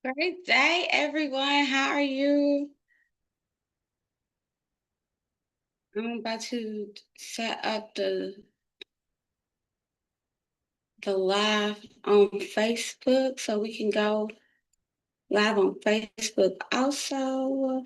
Great day, everyone. How are you? I'm about to set up the live on Facebook so we can go live on Facebook also.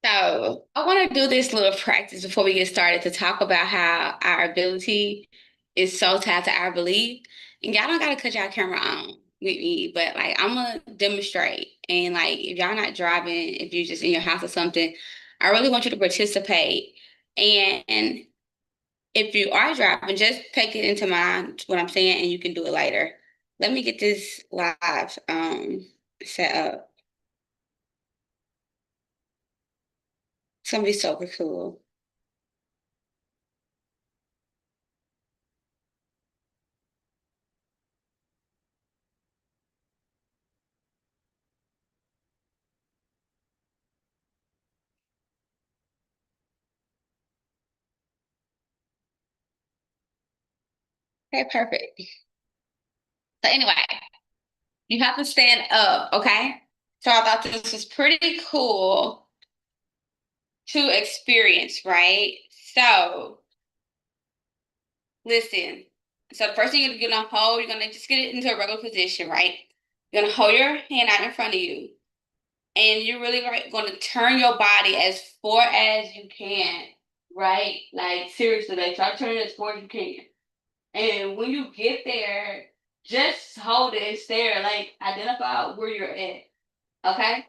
So I want to do this little practice before we get started to talk about how our ability is so tied to our belief. And y'all don't gotta cut y'all camera on with me, but like I'm gonna demonstrate. And like if y'all not driving, if you're just in your house or something, I really want you to participate. And if you are driving, just take it into mind what I'm saying, and you can do it later. Let me get this live set up. It's gonna be super cool. Okay, perfect. So anyway, you have to stand up, okay? So I thought this was pretty cool to experience, right? So listen. So the first thing you're gonna hold, you're gonna just get it into a regular position, right? You're gonna hold your hand out in front of you, and you're really gonna turn your body as far as you can, right? Like seriously, like try to turn it as far as you can. And when you get there, just hold it and stare, like identify where you're at. Okay?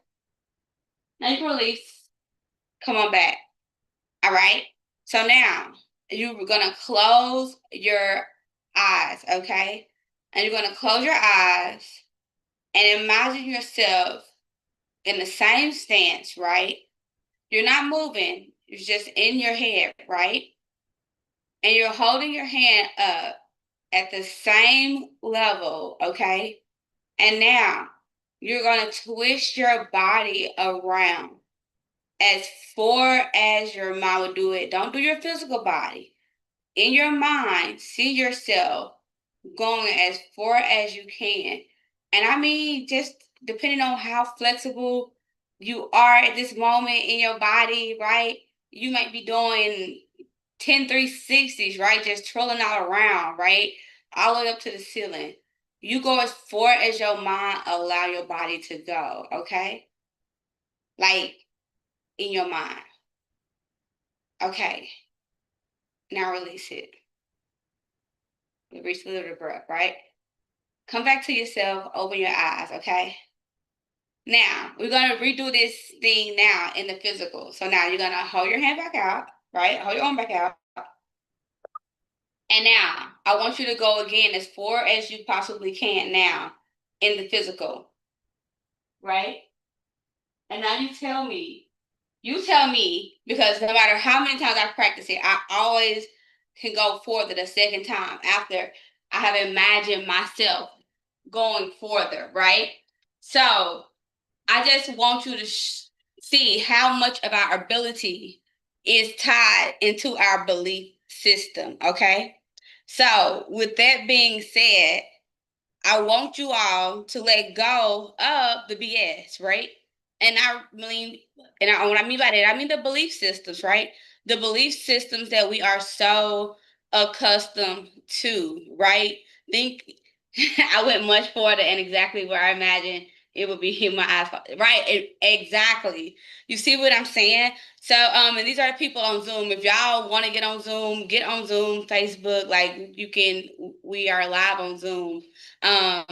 Now you can release. Come on back. All right. So now you're gonna close your eyes, okay? And you're gonna close your eyes and imagine yourself in the same stance, right? You're not moving, it's just in your head, right? And you're holding your hand up at the same level, okay? And now you're gonna twist your body around as far as your mind will do it. Don't do your physical body. In your mind, see yourself going as far as you can. And I mean, just depending on how flexible you are at this moment in your body, right? You might be doing 10 360s, right? Just trolling all around, right? All the way up to the ceiling. You go as far as your mind allow your body to go, okay? Like in your mind. Okay. Now release it. Release a little breath, right? Come back to yourself, open your eyes, okay? Now, we're gonna redo this thing now in the physical. So now you're gonna hold your hand back out, right? Hold your arm back out. And now I want you to go again as far as you possibly can now in the physical, right? And now you tell me, because no matter how many times I practice it, I always can go further the second time after I have imagined myself going further, right? So I just want you to see how much of our ability is tied into our belief system, okay? So, with that being said, I want you all to let go of the BS, right? And I mean, what I mean by that, I mean the belief systems, right? The belief systems that we are so accustomed to, right? Think I went much further and exactly where I imagined it would be in my eyes, right? Exactly. You see what I'm saying? So, and these are the people on Zoom. If y'all want to get on Zoom, Facebook, like you can. We are live on Zoom.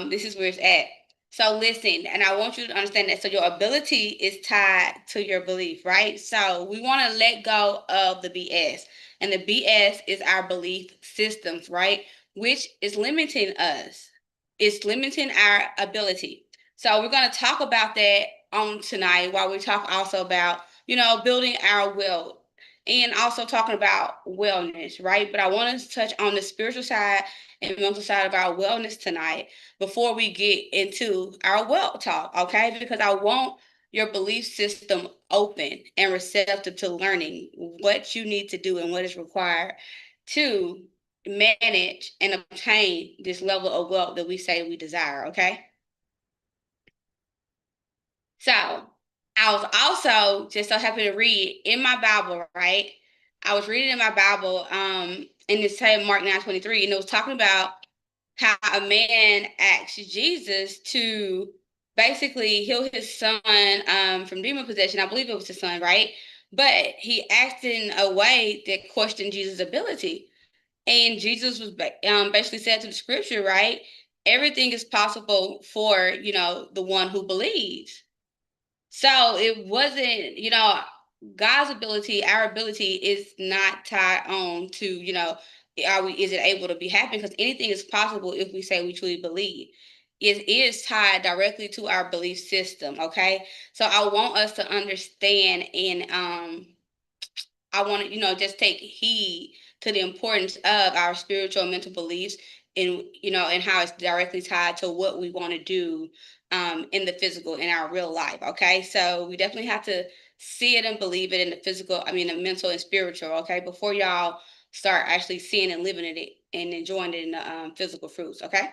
This is where it's at. So listen, and I want you to understand that. So your ability is tied to your belief, right? So we want to let go of the BS. And the BS is our belief systems, right? Which is limiting us. It's limiting our ability. So we're going to talk about that on tonight while we talk also about, building our wealth and also talking about wellness, right? But I want to touch on the spiritual side and mental side of our wellness tonight before we get into our wealth talk, okay? Because I want your belief system open and receptive to learning what you need to do and what is required to manage and obtain this level of wealth that we say we desire, okay? So I was also just so happy to read in my Bible, right? I was reading in my Bible, in this same Mark 9:23, and it was talking about how a man asked Jesus to basically heal his son from demon possession. I believe it was his son, right? But he asked in a way that questioned Jesus' ability. And Jesus was basically said to the scripture, right? Everything is possible for, the one who believes. So it wasn't, God's ability, our ability is not tied on to, is it able to be happy? Because anything is possible if we say we truly believe. It is tied directly to our belief system. Okay. So I want us to understand, and I want to, just take heed to the importance of our spiritual and mental beliefs, and, and how it's directly tied to what we want to do in the physical, in our real life. Okay. So we definitely have to see it and believe it in the physical, the mental and spiritual. Okay. Before y'all start actually seeing and living in it and enjoying it in the physical fruits. Okay.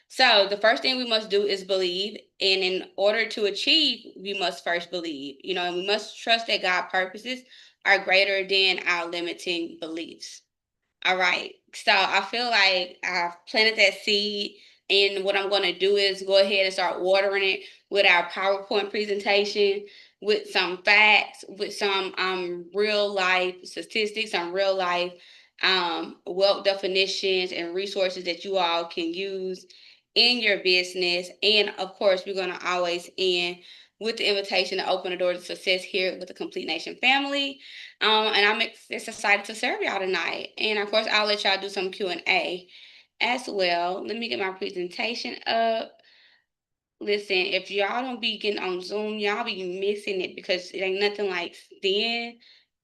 So the first thing we must do is believe, and in order to achieve, we must first believe, and we must trust that God's purposes are greater than our limiting beliefs. All right. So I feel like I've planted that seed, and what I'm going to do is go ahead and start watering it with our PowerPoint presentation, with some facts, with some real life statistics, some real life wealth definitions and resources that you all can use in your business. And of course, we're going to always end with the invitation to open the door to success here with the Complete Nation family. And I'm just excited to serve y'all tonight. And of course, I'll let y'all do some Q&A as well. Let me get my presentation up. Listen, if y'all don't be getting on Zoom, y'all be missing it, because it ain't nothing like seeing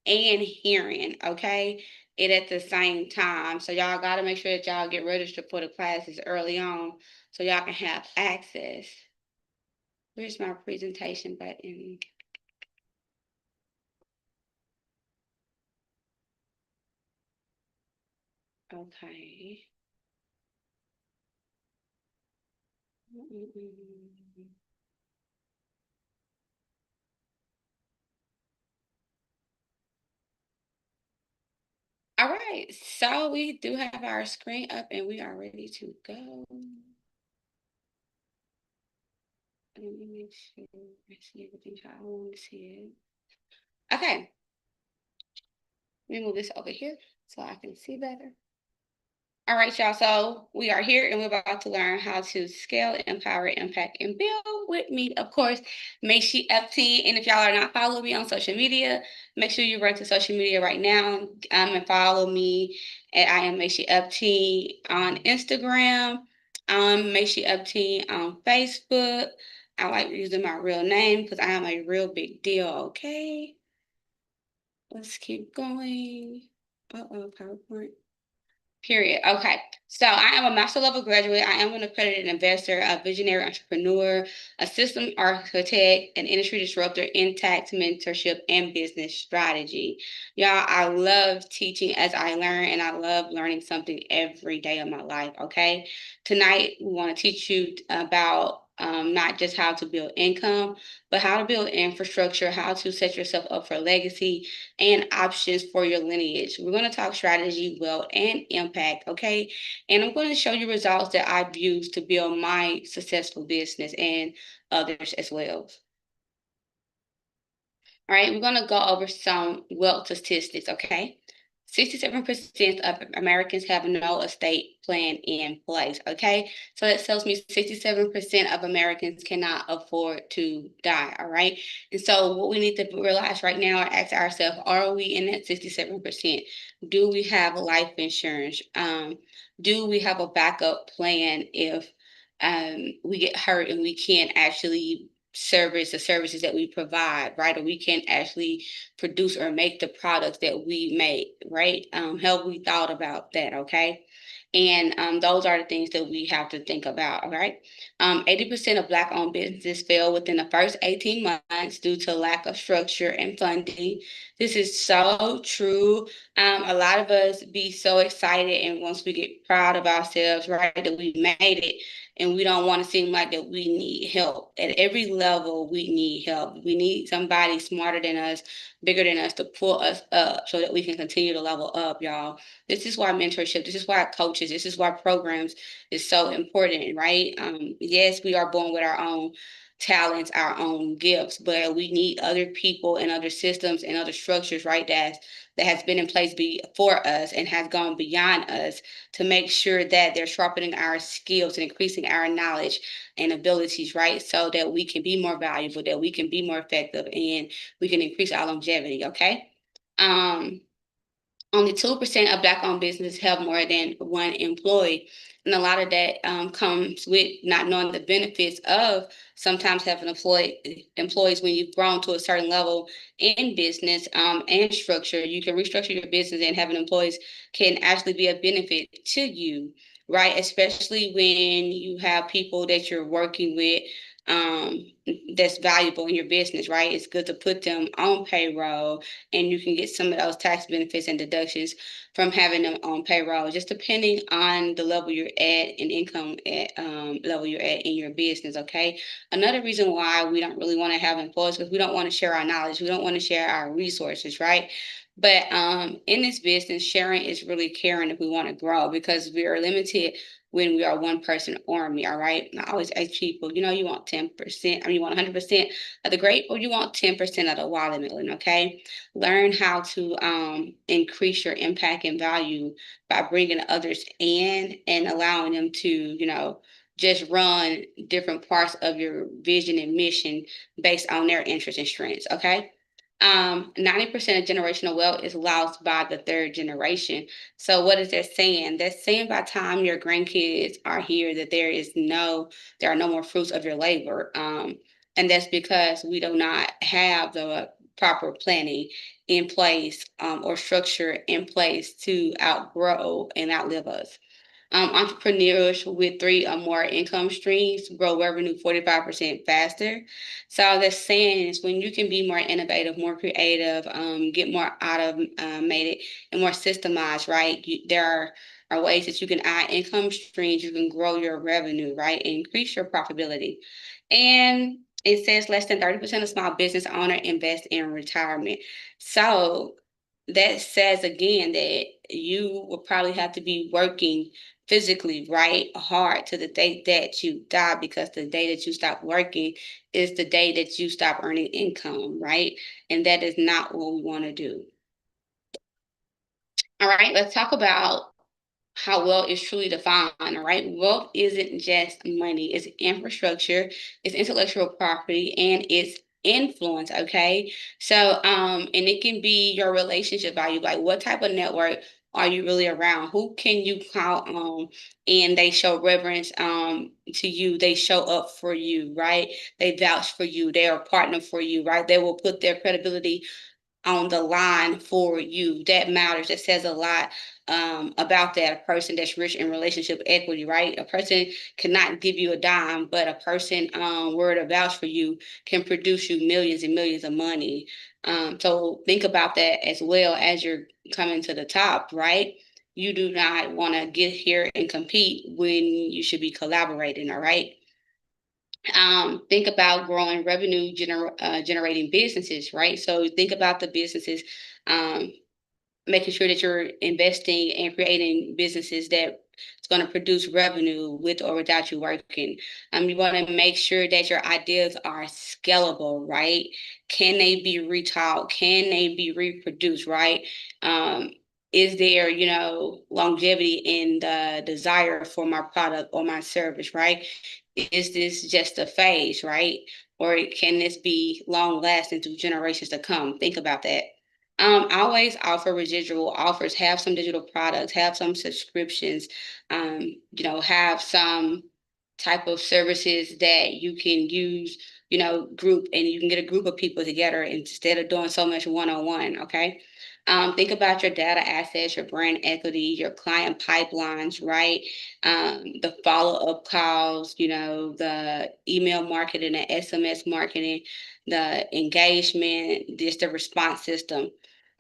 and hearing, okay? It at the same time. So y'all got to make sure that y'all get registered for the classes early on so y'all can have access. Where's my presentation button? Okay. All right, so we do have our screen up and we are ready to go. Let me make sure I see everything how I want to see it. Okay, let me move this over here so I can see better. All right, y'all. So we are here and we're about to learn how to scale, empower, impact, and build with me. Of course, Macy FT. And if y'all are not following me on social media, make sure you run to social media right now and follow me at I am Macy FT on Instagram. Macy FT on Facebook. I like using my real name because I am a real big deal. Okay. Let's keep going. Uh-oh, PowerPoint. Period. Okay. So I am a master level graduate. I am an accredited investor, a visionary entrepreneur, a system architect, an industry disruptor in tax mentorship and business strategy. Y'all, I love teaching as I learn, and I love learning something every day of my life. Okay. Tonight, we want to teach you about not just how to build income, but how to build infrastructure, how to set yourself up for legacy, and options for your lineage. We're going to talk strategy, wealth, and impact, okay? And I'm going to show you results that I've used to build my successful business and others as well. All right, we're going to go over some wealth statistics, okay? 67% of Americans have no estate plan in place, okay? So that tells me 67% of Americans cannot afford to die, all right? And so what we need to realize right now and ask ourselves, are we in that 67%? Do we have life insurance? Do we have a backup plan if we get hurt and we can't actually service the services that we provide, right? Or we can actually produce or make the products that we make, right? Have we thought about that? Okay. And those are the things that we have to think about, all right? 80% of Black-owned businesses fail within the first 18 months due to lack of structure and funding. This is so true. A lot of us be so excited, and once we get proud of ourselves, right, that we made it, and we don't want to seem like that we need help. At every level, we need help. We need somebody smarter than us, bigger than us to pull us up so that we can continue to level up, y'all. This is why mentorship, this is why coaches, this is why programs is so important, right? Yes, we are born with our own talents, our own gifts, but we need other people and other systems and other structures, right? That has been in place before us and has gone beyond us to make sure that they're sharpening our skills and increasing our knowledge and abilities, right? So that we can be more valuable, that we can be more effective, and we can increase our longevity, okay? Um, Only 2% of Black-owned businesses have more than one employee. And a lot of that comes with not knowing the benefits of sometimes having employees when you've grown to a certain level in business and structure. You can restructure your business, and having employees can actually be a benefit to you, right? Especially when you have people that you're working with um, that's valuable in your business, right? It's good to put them on payroll, and you can get some of those tax benefits and deductions from having them on payroll, just depending on the level you're at and income at level you're at in your business. Okay. Another reason why we don't really want to have employees because we don't want to share our knowledge, we don't want to share our resources, right? But in this business, sharing is really caring if we want to grow, because we are limited when we are one person army, all right? And I always ask people, you want 10%, you want 100% of the grape, or you want 10% of the watermelon, okay? Learn how to increase your impact and value by bringing others in and allowing them to, just run different parts of your vision and mission based on their interests and strengths, okay? 90% of generational wealth is lost by the third generation. So what is that saying? That's saying by the time your grandkids are here, that there are no more fruits of your labor. And that's because we do not have the proper planning in place or structure in place to outgrow and outlive us. Entrepreneurs with three or more income streams grow revenue 45% faster. So the saying is, when you can be more innovative, more creative, get more automated and more systemized, right? There are ways that you can add income streams, you can grow your revenue, right? And increase your profitability. And it says less than 30% of small business owner invest in retirement. So that says again that you will probably have to be working physically right hard to the day that you die, because the day that you stop working is the day that you stop earning income, right? And that is not what we want to do. All right, let's talk about how wealth is truly defined. All right. Wealth isn't just money, it's infrastructure, it's intellectual property, and it's influence. Okay. So and it can be your relationship value, like what type of network are you really around? Who can you count on? And they show reverence to you, they show up for you, right? They vouch for you, they're a partner for you, right? They will put their credibility on the line for you. That matters. That says a lot about that. A person that's rich in relationship equity, right? A person cannot give you a dime, but a person word of vouch for you can produce you millions and millions of money. So think about that as well as you're coming to the top, right? You do not want to get here and compete when you should be collaborating, all right? Think about growing revenue generating businesses, right? So think about the businesses, um, making sure that you're investing and creating businesses that it's going to produce revenue with or without you working. You want to make sure that your ideas are scalable, right? Can they be retaught? Can they be reproduced, right? Um, is there, longevity in the desire for my product or my service, right? Is this just a phase, right? Or can this be long lasting through generations to come? Think about that. Always offer residual offers, have some digital products, have some subscriptions, have some type of services that you can use, group, and you can get a group of people together instead of doing so much one-on-one. Okay. Think about your data assets, your brand equity, your client pipelines, right? The follow-up calls, the email marketing, the SMS marketing, the engagement, just the response system.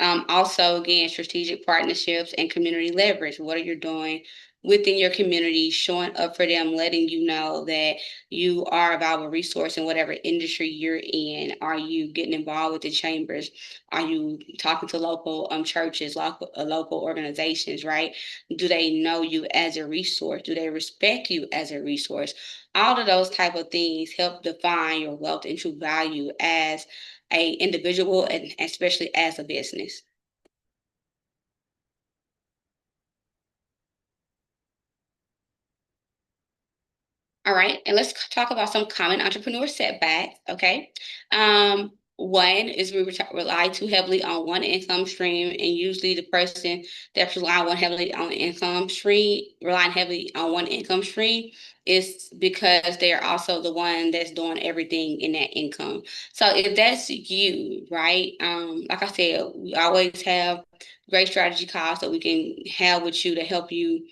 Also, again, strategic partnerships and community leverage. What are you doing within your community, showing up for them, letting you know that you are a valuable resource in whatever industry you're in? Are you getting involved with the chambers? Are you talking to local churches, local organizations, right? Do they know you as a resource? Do they respect you as a resource? All of those type of things help define your wealth and true value as a individual and especially as a business. All right, and let's talk about some common entrepreneur setbacks. Okay, one is we rely too heavily on one income stream, and usually the person that's relying heavily on one income stream, is because they're also the one that's doing everything in that income. So if that's you, right? Like I said, we always have great strategy calls that we can have with you to help you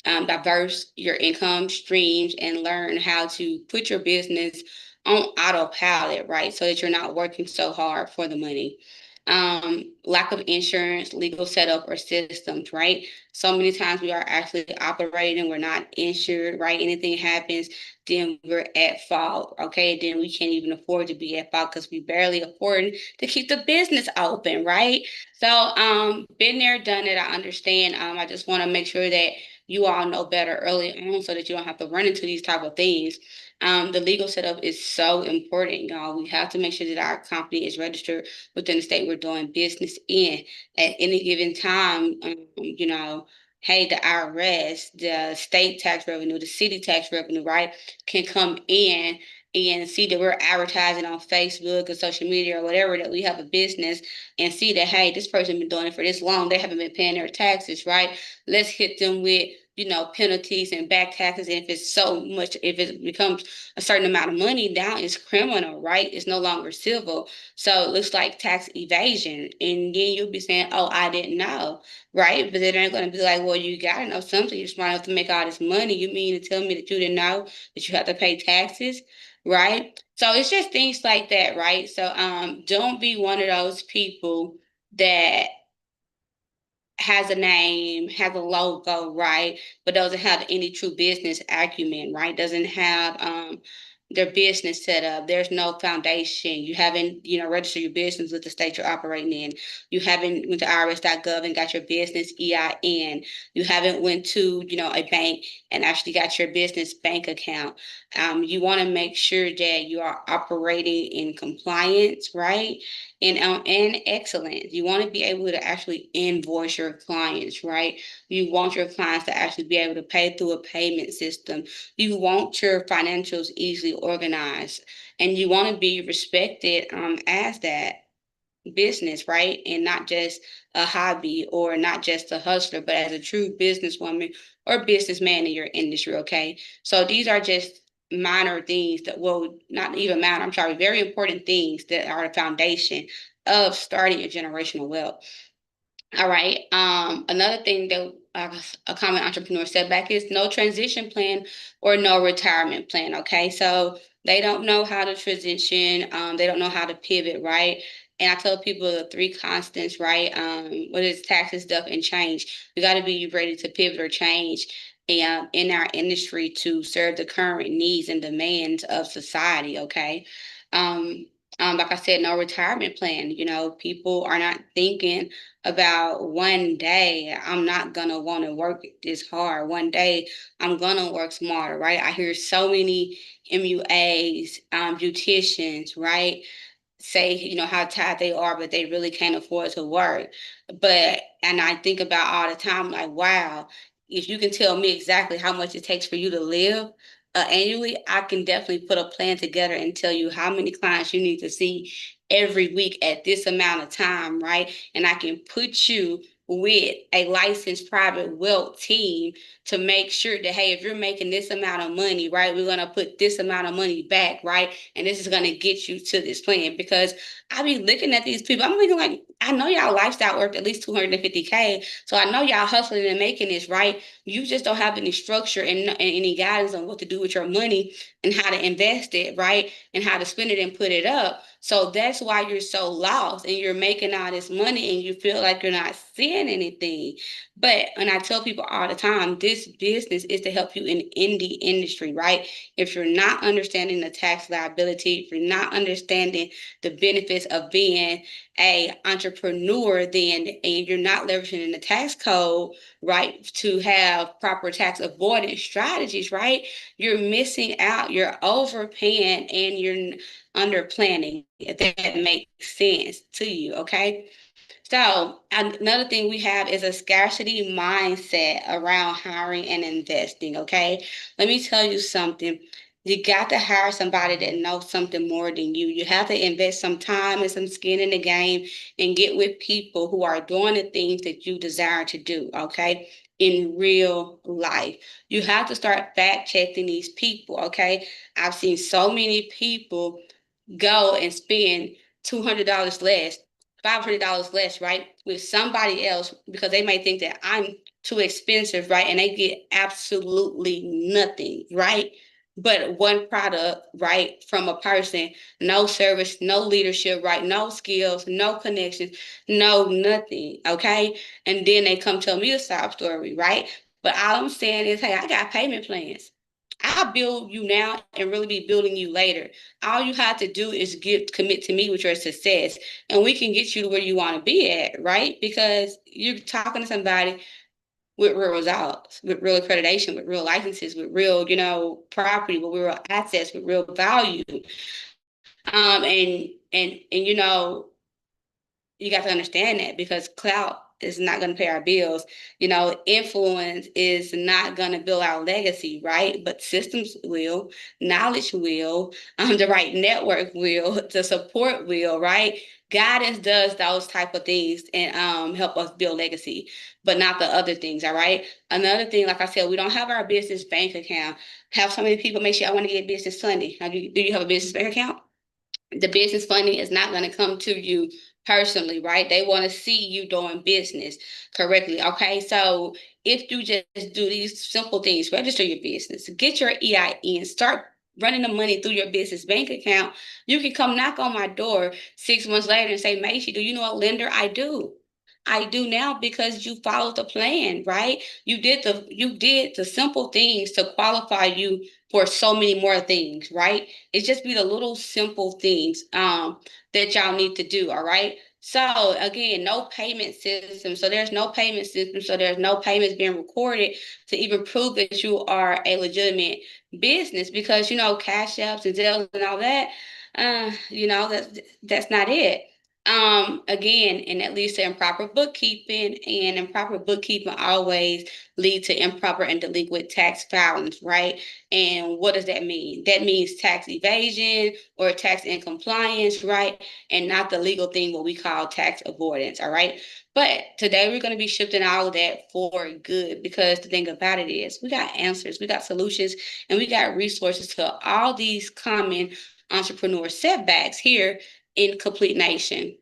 diverse your income streams and learn how to put your business on autopilot, right? So that you're not working so hard for the money. Lack of insurance, legal setup, or systems, right? So many times we are actually operating, we're not insured, right? Anything happens, then we're at fault, okay? Then we can't even afford to be at fault because we barely afford to keep the business open, right? So, been there, done it. I understand. I just want to make sure that you all know better early on so that you don't have to run into these type of things. The legal setup is so important, y'all. We have to make sure that our company is registered within the state we're doing business in. At any given time, hey, the IRS, the state tax revenue, the city tax revenue, right, can come in and see that we're advertising on Facebook or social media or whatever that we have a business and see that, hey, this person been doing it for this long. They haven't been paying their taxes, right? Let's hit them with, penalties and back taxes. And if it's so much, if it becomes a certain amount of money, now it's criminal, right? It's no longer civil. So it looks like tax evasion. And then you'll be saying, oh, I didn't know, right? But then they're going to be like, well, you got to know something. You're smart enough to make all this money. You mean to tell me that you didn't know that you have to pay taxes, right? So it's just things like that, right? So don't be one of those people that has a name, has a logo, right? But doesn't have any true business acumen, right? Doesn't have their business set up. There's no foundation. You haven't, registered your business with the state you're operating in. You haven't went to irs.gov and got your business EIN. You haven't went to, a bank and actually got your business bank account. You want to make sure that you are operating in compliance, right? And excellence. You want to be able to actually invoice your clients, right? You want your clients to actually be able to pay through a payment system. You want your financials easily organized, and you want to be respected as that business, right? And not just a hobby or not just a hustler, but as a true businesswoman or businessman in your industry, okay? So these are just minor things that will not even matter. I'm sorry, very important things that are the foundation of starting a generational wealth. All right. Another thing that a common entrepreneur setback is no transition plan or no retirement plan. Okay, so they don't know how to transition. They don't know how to pivot, right? And I tell people the three constants, right? What is taxes, death, and change? We got to be ready to pivot or change in our industry to serve the current needs and demands of society. Okay. Um, like I said, no retirement plan. People are not thinking about one day I'm not gonna want to work this hard. One day I'm gonna work smarter, right? I hear so many MUAs, beauticians, right? Say, how tired they are, but they really can't afford to work. And I think about all the time, like, wow, if you can tell me exactly how much it takes for you to live annually, I can definitely put a plan together and tell you how many clients you need to see every week at this amount of time, right? And I can put you with a licensed private wealth team to make sure that, hey, if you're making this amount of money, right, we're going to put this amount of money back, right? And this is going to get you to this plan. Because I be looking at these people, I'm looking like, I know y'all lifestyle worth at least 250K. So I know y'all hustling and making this, right? You just don't have any structure and any guidance on what to do with your money and how to invest it, right? And how to spend it and put it up. So that's why you're so lost and you're making all this money and you feel like you're not seeing anything. But and I tell people all the time, this business is to help you in the industry, right? If you're not understanding the tax liability, if you're not understanding the benefits of being a entrepreneur, then and you're not leveraging the tax code, right, to have proper tax avoidance strategies, right? You're missing out, you're overpaying, and you're under planning, if that makes sense to you, okay? So another thing we have is a scarcity mindset around hiring and investing, okay? Let me tell you something. You got to hire somebody that knows something more than you. You have to invest some time and some skin in the game and get with people who are doing the things that you desire to do, okay? In real life. You have to start fact checking these people, okay? I've seen so many people go and spend $200 less, $500 less, right, with somebody else because they may think that I'm too expensive, right, and they get absolutely nothing, right, but one product, right, from a person, no service, no leadership, right, no skills, no connections, no nothing, okay, and then they come tell me a sob story, right, but all I'm saying is, hey, I got payment plans. I'll build you now and really be building you later. All you have to do is commit to me with your success, and we can get you to where you want to be at, right? Because you're talking to somebody with real results, with real accreditation, with real licenses, with real, property, with real assets, with real value. And you got to understand that because clout is not going to pay our bills. Influence is not going to build our legacy, right? But systems will, knowledge will, the right network will, the support will, right? Guidance does those type of things and help us build legacy, but not the other things, all right? Another thing, like I said, we don't have our business bank account. Have so many people make sure I want to get business funding. Do you have a business bank account? The business funding is not going to come to you personally, right? They want to see you doing business correctly. Okay. So if you just do these simple things, register your business, get your EIN, start running the money through your business bank account, you can come knock on my door 6 months later and say, Macy, do you know a lender? I do. I do now because you followed the plan, right? You did the simple things to qualify you for so many more things, right? It's just be the little simple things that y'all need to do, all right? So again, no payment system. So there's no payment system. So there's no payments being recorded to even prove that you are a legitimate business because cash apps and Zelle and all that. That's not it. Again, and that leads to improper bookkeeping, and improper bookkeeping always lead to improper and delinquent tax filings, right? And what does that mean? That means tax evasion or tax incompliance, right? And not the legal thing, what we call tax avoidance, all right? But today we're going to be shifting all of that for good because the thing about it is we got answers, we got solutions, and we got resources to all these common entrepreneur setbacks here in Complete Nation.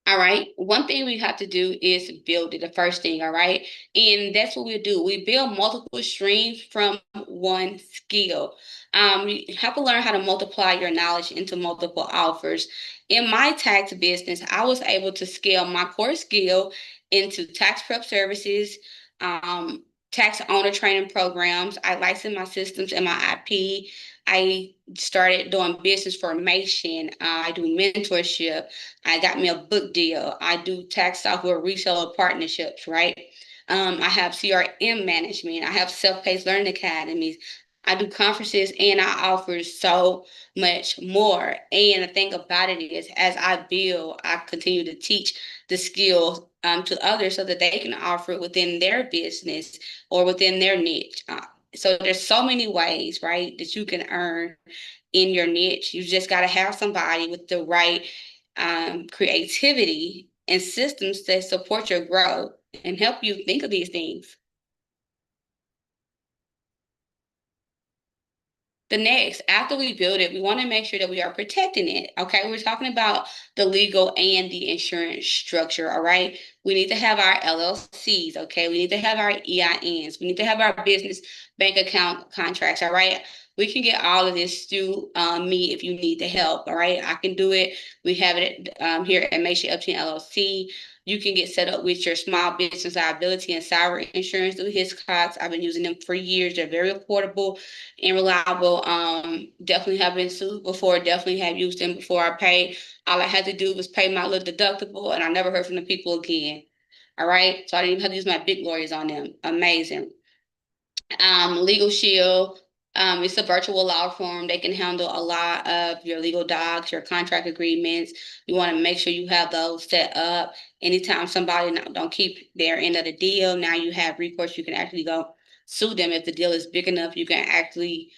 All right. One thing we have to do is build it, the first thing. All right. And that's what we do. We build multiple streams from one skill. You have to learn how to multiply your knowledge into multiple offers. In my tax business, I was able to scale my core skill into tax prep services, tax owner training programs. I licensed my systems and my IP. I started doing business formation. I do mentorship. I got me a book deal. I do tax software reseller partnerships, right? I have CRM management. I have self-paced learning academies. I do conferences and I offer so much more. And the thing about it is, as I build, I continue to teach the skills to others so that they can offer it within their business or within their niche. So there's so many ways, right, that you can earn in your niche. You just got to have somebody with the right creativity, and systems that support your growth and help you think of these things. The next, after we build it, we want to make sure that we are protecting it. Okay, we're talking about the legal and the insurance structure. All right, we need to have our LLCs. Okay, we need to have our EINs. We need to have our business bank account contracts. All right, we can get all of this through me if you need the help. All right, I can do it. We have it here at Macy Upton LLC. You can get set up with your small business liability and cyber insurance through Hiscox. I've been using them for years. They're very affordable and reliable. Definitely have been sued before, definitely have used them before I paid. All I had to do was pay my little deductible and I never heard from the people again. All right. So I didn't even have to use my big lawyers on them. Amazing. Legal Shield. It's a virtual law firm. They can handle a lot of your legal docs, your contract agreements. You want to make sure you have those set up. Anytime somebody don't keep their end of the deal, now you have recourse. You can actually go sue them if the deal is big enough. You can actually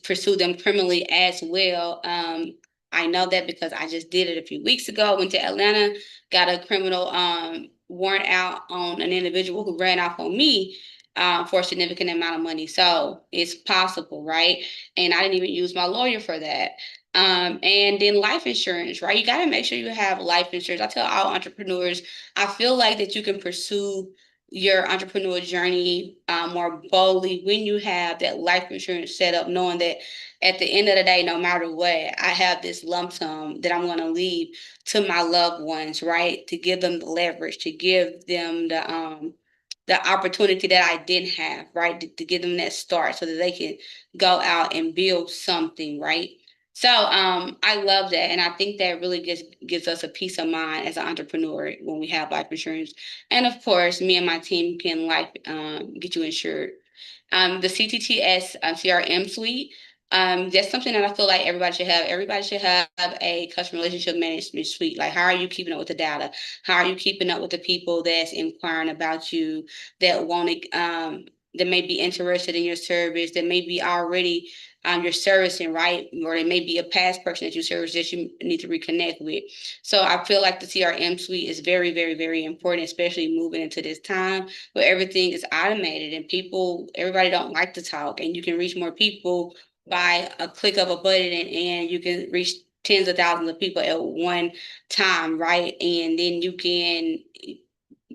pursue them criminally as well. I know that because I just did it a few weeks ago. I went to Atlanta, got a criminal warrant out on an individual who ran off on me for a significant amount of money. So it's possible, right? And I didn't even use my lawyer for that. And then life insurance, right? You got to make sure you have life insurance. I tell all entrepreneurs, I feel like that you can pursue your entrepreneurial journey more boldly when you have that life insurance set up, knowing that at the end of the day, no matter what, I have this lump sum that I'm going to leave to my loved ones, right? To give them the leverage, to give them the opportunity that I didn't have, right? To give them that start so that they can go out and build something, right? So I love that. And I think that really gives us a peace of mind as an entrepreneur when we have life insurance. And of course, me and my team can get you insured. The CTTS CRM suite, that's something that I feel like everybody should have. Everybody should have a customer relationship management suite. Like, how are you keeping up with the data? How are you keeping up with the people that's inquiring about you, that want to, that may be interested in your service, that may be already you're servicing, right? Or it may be a past person that you service that you need to reconnect with. So I feel like the CRM suite is very, very, very important, especially moving into this time where everything is automated and everybody don't like to talk, and you can reach more people by a click of a button, and you can reach tens of thousands of people at one time, right? And then you can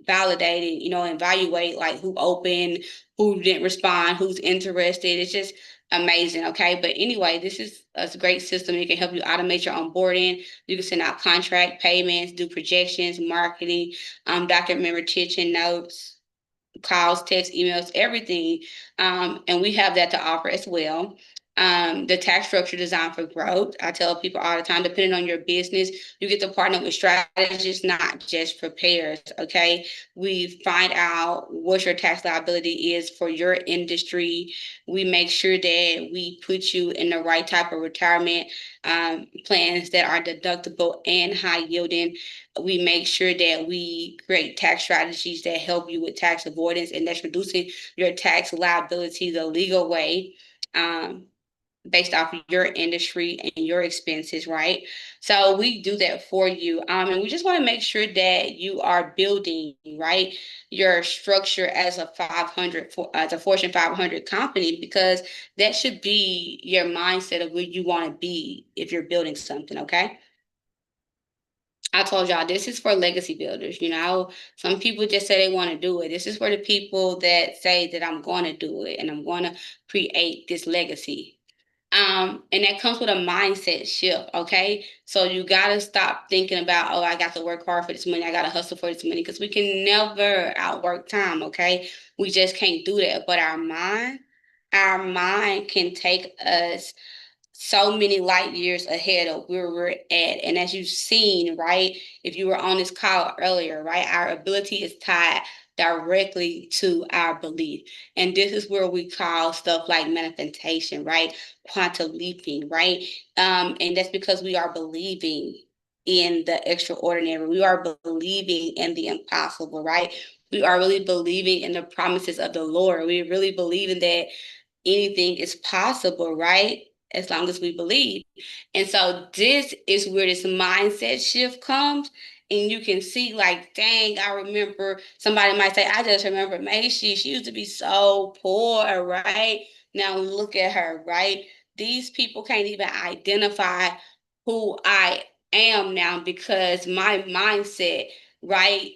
validate it, evaluate like who opened, who didn't respond, who's interested. It's just amazing. Okay. But anyway, this is a great system. It can help you automate your onboarding. You can send out contract payments, do projections, marketing, document retention notes, calls, texts, emails, everything. And we have that to offer as well. The tax structure designed for growth. I tell people all the time, depending on your business, you get to partner with strategists, not just preparers. Okay. We find out what your tax liability is for your industry. We make sure that we put you in the right type of retirement plans that are deductible and high yielding. We make sure that we create tax strategies that help you with tax avoidance, and that's reducing your tax liability the legal way. Based off of your industry and your expenses, right? So we do that for you. And we just want to make sure that you are building, right, your structure as a 500, as a Fortune 500 company, because that should be your mindset of where you want to be if you're building something, okay? I told y'all this is for legacy builders. Some people just say they want to do it. This is for the people that say that I'm going to do it and I'm going to create this legacy. And that comes with a mindset shift. Okay. So you got to stop thinking about, oh, I got to work hard for this money. I got to hustle for this money, because we can never outwork time. Okay. We just can't do that. But our mind can take us so many light years ahead of where we're at. And as you've seen, right, if you were on this call earlier, right, our ability is tied directly to our belief. And this is where we call stuff like manifestation, right? Quantum leaping, right? And that's because we are believing in the extraordinary. We are believing in the impossible, right? We are really believing in the promises of the Lord. We really believe in that anything is possible, right? as long as we believe. And so this is where this mindset shift comes. And you can see, like, dang, I remember somebody might say, I just remember Macy. She used to be so poor, right? Now look at her, right? These people can't even identify who I am now because my mindset, right,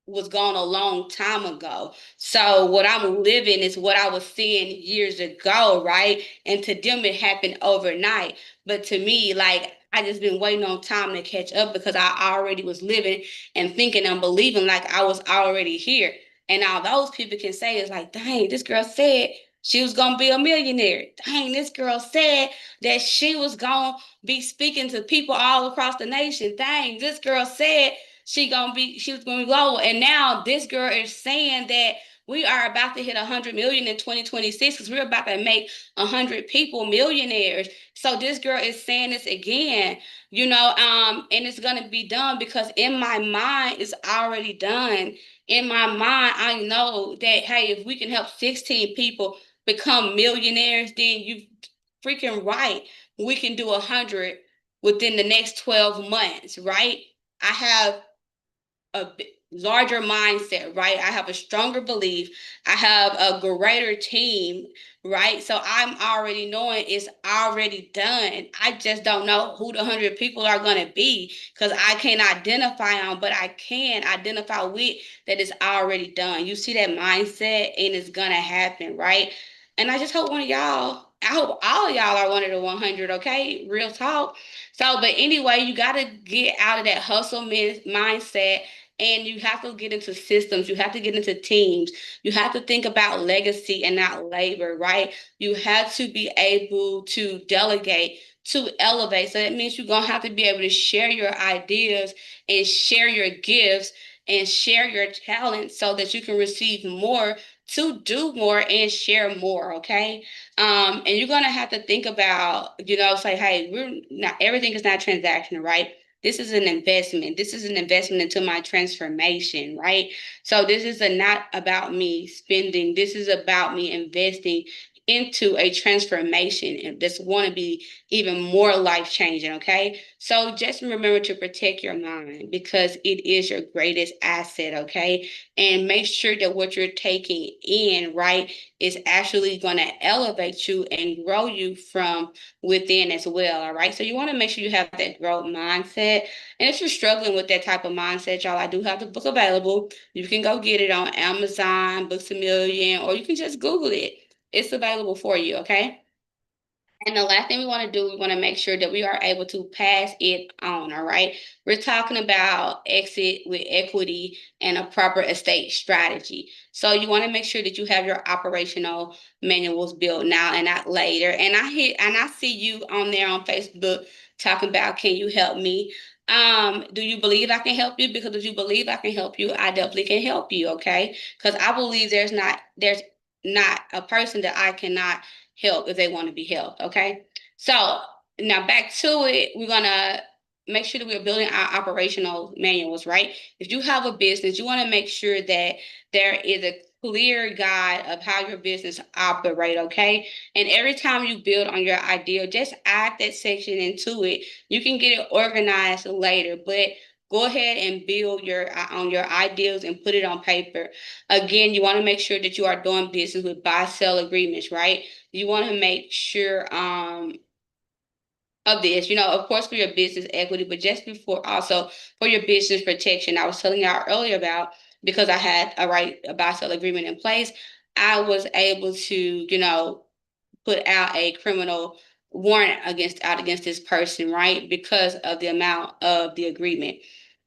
was gone a long time ago. So what I'm living is what I was seeing years ago, right? And to them it happened overnight. But to me, like, I just been waiting on time to catch up because I already was living and thinking and believing like I was already here. And all those people can say is like, dang, this girl said she was gonna be a millionaire. Dang, this girl said that she was gonna be speaking to people all across the nation. Dang, this girl said she was gonna be global. And now this girl is saying that we are about to hit 100 million in 2026 because we're about to make 100 people millionaires. So this girl is saying this again, and it's gonna be done because in my mind it's already done. In my mind, I know that, hey, if we can help 16 people become millionaires, then you freaking right. We can do 100 within the next 12 months, right? I have a larger mindset, right? I have a stronger belief. I have a greater team, right? So I'm already knowing it's already done. I just don't know who the 100 people are going to be because I can't identify them, but I can identify with that it's already done. You see that mindset and it's going to happen, right? And I just hope I hope all of y'all are one of the 100, okay? Real talk. So, but anyway, you got to get out of that hustle mindset and you have to get into systems. You have to get into teams. You have to think about legacy and not labor, right? You have to be able to delegate, to elevate. So that means you're going to have to be able to share your ideas and share your gifts and share your talents so that you can receive more to do more and share more, okay? And you're gonna have to think about, say, hey, we're not everything is not transactional, right? This is an investment. This is an investment into my transformation, right? So this is not about me spending. This is about me investing into a transformation and just want to be even more life changing. Okay. So just remember to protect your mind because it is your greatest asset. Okay. And make sure that what you're taking in, right, is actually going to elevate you and grow you from within as well. All right. So you want to make sure you have that growth mindset. And if you're struggling with that type of mindset, y'all, I do have the book available. You can go get it on Amazon, Books a Million, or you can just Google it. It's available for you. Okay. And the last thing we want to do, we want to make sure that we are able to pass it on. All right. We're talking about exit with equity and a proper estate strategy. So you want to make sure that you have your operational manuals built now and not later. And I see you on there on Facebook talking about, can you help me? Do you believe I can help you? Because if you believe I can help you, I definitely can help you. Okay. Because I believe there's not a person that I cannot help if they want to be helped. Okay. So now back to it, we're gonna make sure that we're building our operational manuals, right? If you have a business, you want to make sure that there is a clear guide of how your business operate, okay? And every time you build on your idea, just add that section into it. You can get it organized later, but go ahead and build your on your ideas and put it on paper. Again, you want to make sure that you are doing business with buy sell agreements, right? You want to make sure of this, of course, for your business equity, but just before also for your business protection. I was telling y'all earlier about because I had a buy sell agreement in place, I was able to, put out a criminal warrant against this person, right? Because of the amount of the agreement.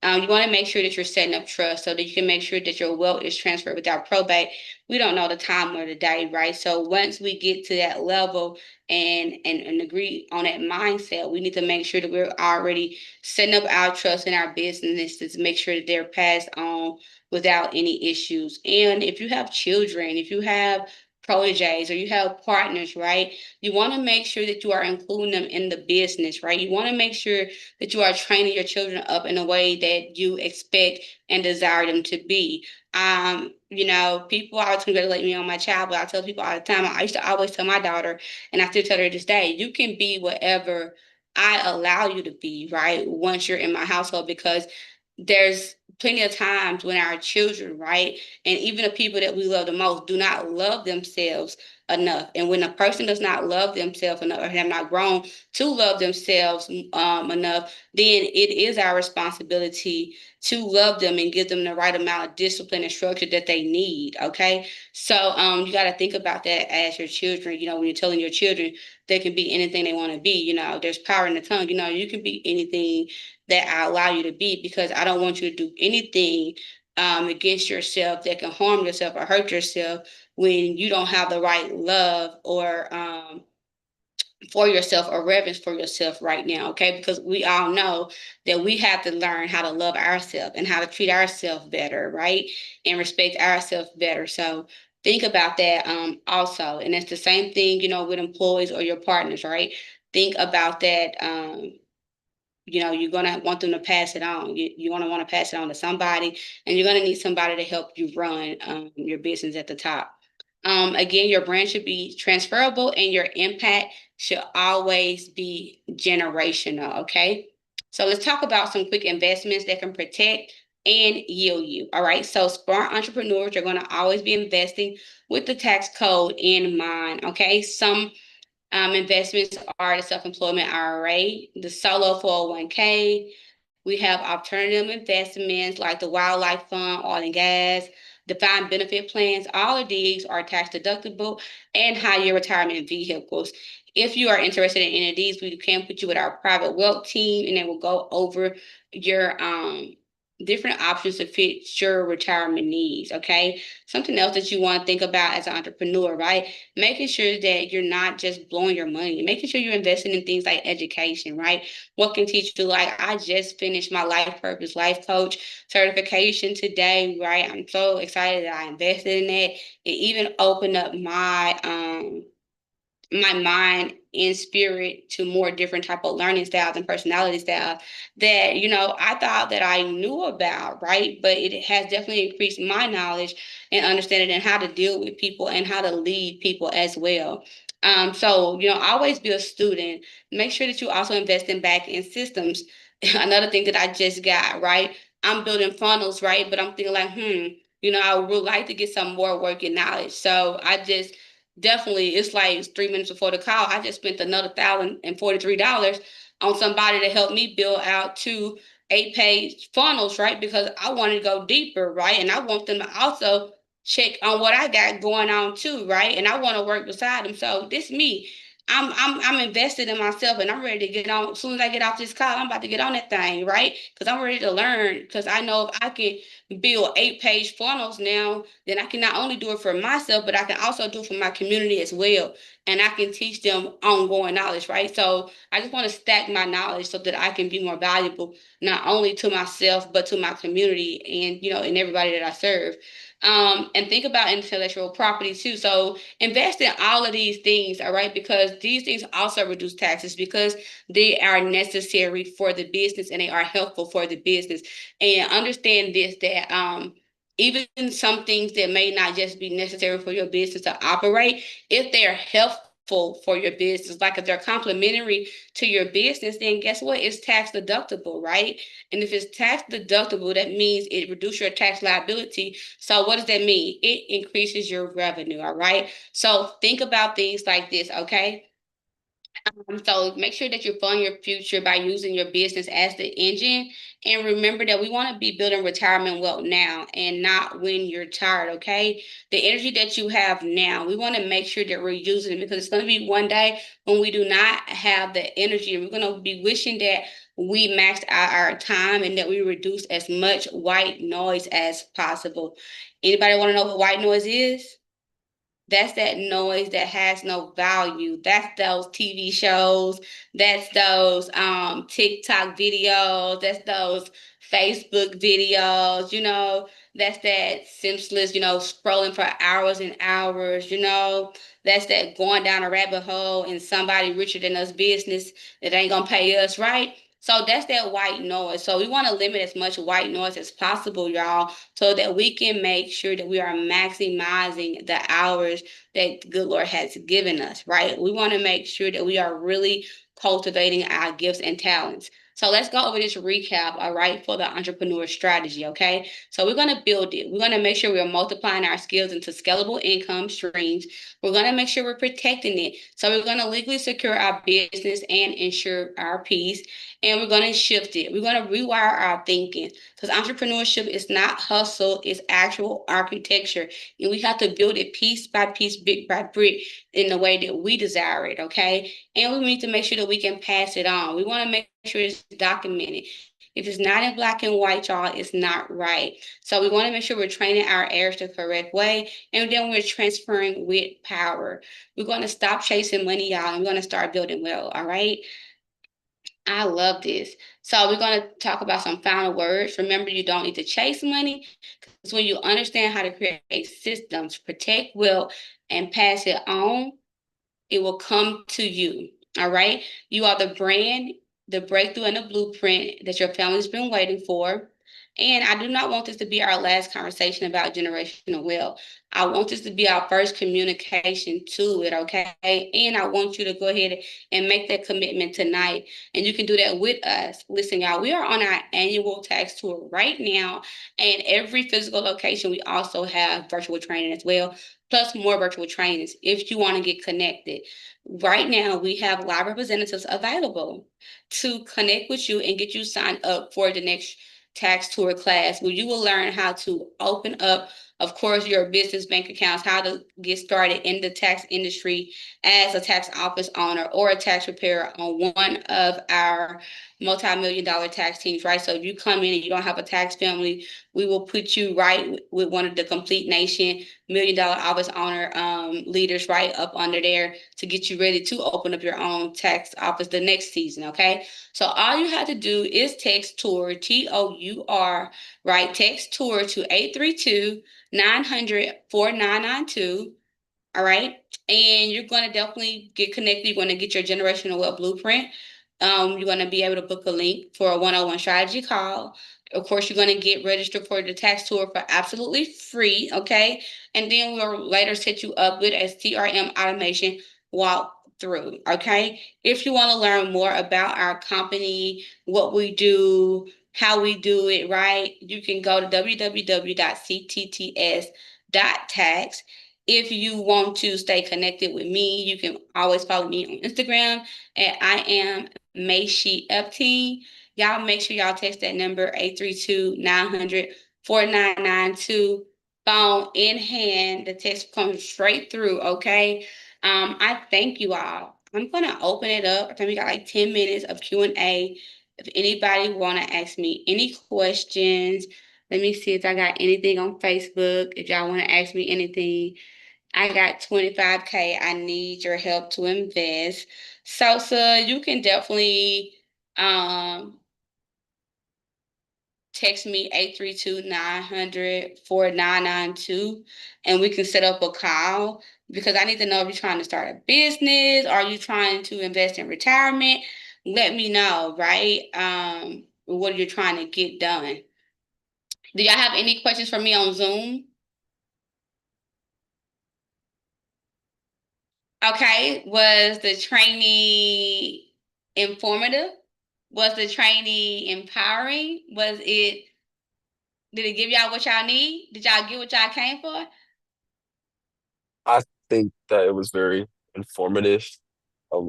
You want to make sure that you're setting up trust so that you can make sure that your wealth is transferred without probate. We don't know the time or the day, right? So once we get to that level and agree on that mindset, we need to make sure that we're already setting up our trust in our businesses to make sure that they're passed on without any issues. And if you have children, if you have proteges or you have partners, right? You want to make sure that you are including them in the business, right? You want to make sure that you are training your children up in a way that you expect and desire them to be. People always congratulate me on my child, but I tell people all the time, I used to always tell my daughter, and I still tell her to this day, you can be whatever I allow you to be, right? Once you're in my household, because there's plenty of times when our children, right, and even the people that we love the most do not love themselves enough. And when a person does not love themselves enough or have not grown to love themselves enough, then it is our responsibility to love them and give them the right amount of discipline and structure that they need. Okay. So you got to think about that as your children. When you're telling your children they can be anything they want to be, there's power in the tongue. You can be anything that I allow you to be, because I don't want you to do anything against yourself that can harm yourself or hurt yourself when you don't have the right love or for yourself or reverence for yourself right now. Okay, because we all know that we have to learn how to love ourselves and how to treat ourselves better, right, and respect ourselves better. So think about that also, and it's the same thing, with employees or your partners, right? Think about that. You're going to want them to pass it on. You want to pass it on to somebody, and you're going to need somebody to help you run your business at the top. Again, your brand should be transferable and your impact should always be generational. Okay. So let's talk about some quick investments that can protect and yield you. All right. So smart entrepreneurs are going to always be investing with the tax code in mind. Okay. Some investments are the self-employment IRA, the solo 401k. We have alternative investments like the wildlife fund, oil and gas, defined benefit plans. All of these are tax deductible and high-yield retirement vehicles. If you are interested in any of these, we can put you with our private wealth team, and then we'll go over your different options to fit your retirement needs. Okay. Something else that you want to think about as an entrepreneur, right? Making sure that you're not just blowing your money, making sure you're investing in things like education, right? What can teach you? Like, I just finished my life purpose life coach certification today, right? I'm so excited that I invested in that. It even opened up my mind and spirit to more different type of learning styles and personality styles that I thought that I knew about, right? But it has definitely increased my knowledge and understanding and how to deal with people and how to lead people as well. So always be a student. Make sure that you also invest in back end systems. Another thing that I just got, right? I'm building funnels, right? But I'm thinking like, I would really like to get some more working knowledge. So I just definitely, it's like 3 minutes before the call, I just spent another $1,043 on somebody to help me build out 2 8-page funnels, right? Because I want to go deeper, right? And I want them to also check on what I got going on too, right? And I want to work beside them. So this me. I'm invested in myself, and I'm ready to get on. As soon as I get off this call, I'm about to get on that thing, right? Because I'm ready to learn. Because I know if I can build 8-page funnels now, then I can not only do it for myself, but I can also do it for my community as well. And I can teach them ongoing knowledge, right? So I just want to stack my knowledge so that I can be more valuable, not only to myself, but to my community and, and everybody that I serve. And think about intellectual property too. So invest in all of these things, all right? Because these things also reduce taxes because they are necessary for the business and they are helpful for the business. And understand this, that even some things that may not just be necessary for your business to operate, if they're helpful for your business, like if they're complementary to your business, then guess what? It's tax deductible, right? And if it's tax deductible, that means it reduces your tax liability. So what does that mean? It increases your revenue, all right? So think about things like this, okay? So make sure that you fund your future by using your business as the engine. And remember that we want to be building retirement wealth now and not when you're tired, okay? The energy that you have now, we want to make sure that we're using it because it's going to be one day when we do not have the energy. And we're going to be wishing that we maxed out our time and that we reduce as much white noise as possible. Anybody want to know what white noise is? That's that noise that has no value. That's those TV shows. That's those TikTok videos. That's those Facebook videos, that's that senseless, scrolling for hours and hours, that's that going down a rabbit hole and somebody richer than us business that ain't gonna pay us, right? So that's that white noise. So we want to limit as much white noise as possible, y'all, so that we can make sure that we are maximizing the hours that the good Lord has given us, right? We want to make sure that we are really cultivating our gifts and talents. So let's go over this recap, all right, for the entrepreneur strategy, okay? So we're going to build it. We're going to make sure we're multiplying our skills into scalable income streams. We're going to make sure we're protecting it. So we're going to legally secure our business and ensure our peace. And we're going to shift it. We're going to rewire our thinking because entrepreneurship is not hustle, it's actual architecture. And we have to build it piece by piece, brick by brick in the way that we desire it, okay? And we need to make sure that we can pass it on. We want to make sure it's documented. If it's not in black and white, y'all, it's not right. So we want to make sure we're training our heirs the correct way, and then we're transferring with power. We're going to stop chasing money, y'all, and we're going to start building wealth, all right? I love this. So we're going to talk about some final words. Remember, you don't need to chase money because when you understand how to create systems, protect wealth, and pass it on, it will come to you. All right. You are the brand, the breakthrough, and the blueprint that your family's been waiting for. And I do not want this to be our last conversation about generational wealth. I want this to be our first communication to it, okay? And I want you to go ahead and make that commitment tonight. And you can do that with us. Listen, y'all, we are on our annual tax tour right now. And every physical location, we also have virtual training as well, plus more virtual trainings if you want to get connected. Right now, we have live representatives available to connect with you and get you signed up for the next tax tour class where you will learn how to open up, of course, your business bank accounts, how to get started in the tax industry as a tax office owner or a tax preparer on one of our multi-million dollar tax teams, right? So if you come in and you don't have a tax family, we will put you right with one of the Complete Nation $1 million office owner leaders right up under there to get you ready to open up your own tax office the next season, okay? So all you have to do is text TOUR, TOUR, right? Text TOUR to 832-900-4992. All right. And you're going to definitely get connected. You're going to get your generational wealth blueprint. You're going to be able to book a link for a one-on-one strategy call. Of course, you're going to get registered for the tax tour for absolutely free. Okay. And then we'll later set you up with a CRM automation walkthrough. Okay. If you want to learn more about our company, what we do, how we do it, right, you can go to www.ctts.tax. If you want to stay connected with me, you can always follow me on Instagram at I am Mayshi Epteen. Y'all make sure y'all text that number 832-900-4992. Phone in hand. The text comes straight through, okay? I thank you all. I'm gonna open it up. I think we got like 10 minutes of Q&A. If anybody wanna ask me any questions, let me see if I got anything on Facebook. If y'all wanna ask me anything. I got 25K. I need your help to invest. So, sir, you can definitely um text me 832-900-4992 and we can set up a call because I need to know if you're trying to start a business, are you trying to invest in retirement? Let me know, right? What you're trying to get done. Do y'all have any questions for me on Zoom? Okay, was the training informative? Was the training empowering? Did it give y'all what y'all need? Did y'all get what y'all came for? I think that it was very informative.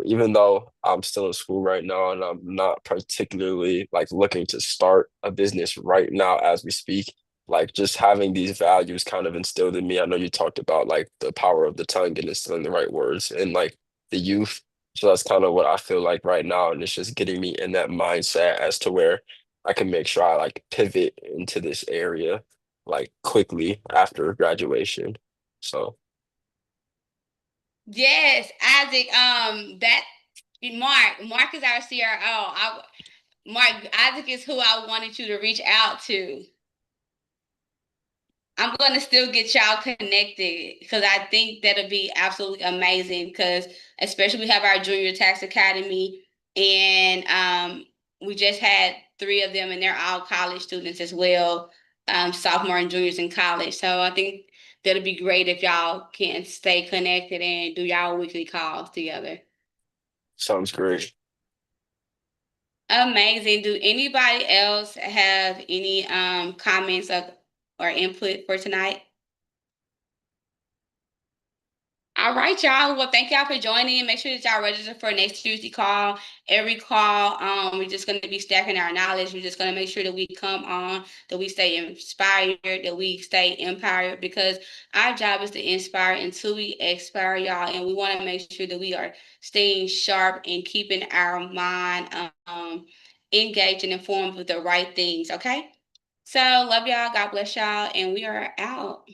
Even though I'm still in school right now and I'm not particularly like looking to start a business right now as we speak, like just having these values kind of instilled in me. I know you talked about like the power of the tongue and instilling the right words and like the youth. So that's kind of what I feel like right now. And it's just getting me in that mindset as to where I can make sure I like pivot into this area like quickly after graduation. So. Yes, Isaac. That Mark is our CRO. Mark Isaac is who I wanted you to reach out to. I'm gonna still get y'all connected because I think that'll be absolutely amazing. Because especially we have our Junior Tax Academy, and we just had three of them, and they're all college students as well, sophomore and juniors in college. So I think that'll be great if y'all can stay connected and do y'all weekly calls together. Sounds great. Amazing. Do anybody else have any comments or input for tonight? All right, y'all. Well, thank y'all for joining. Make sure that y'all register for next Tuesday call. Every call, we're just going to be stacking our knowledge. We're just going to make sure that we come on, that we stay inspired, that we stay empowered, because our job is to inspire until we expire, y'all. And we want to make sure that we are staying sharp and keeping our mind engaged and informed with the right things. Okay. So love y'all. God bless y'all. And we are out.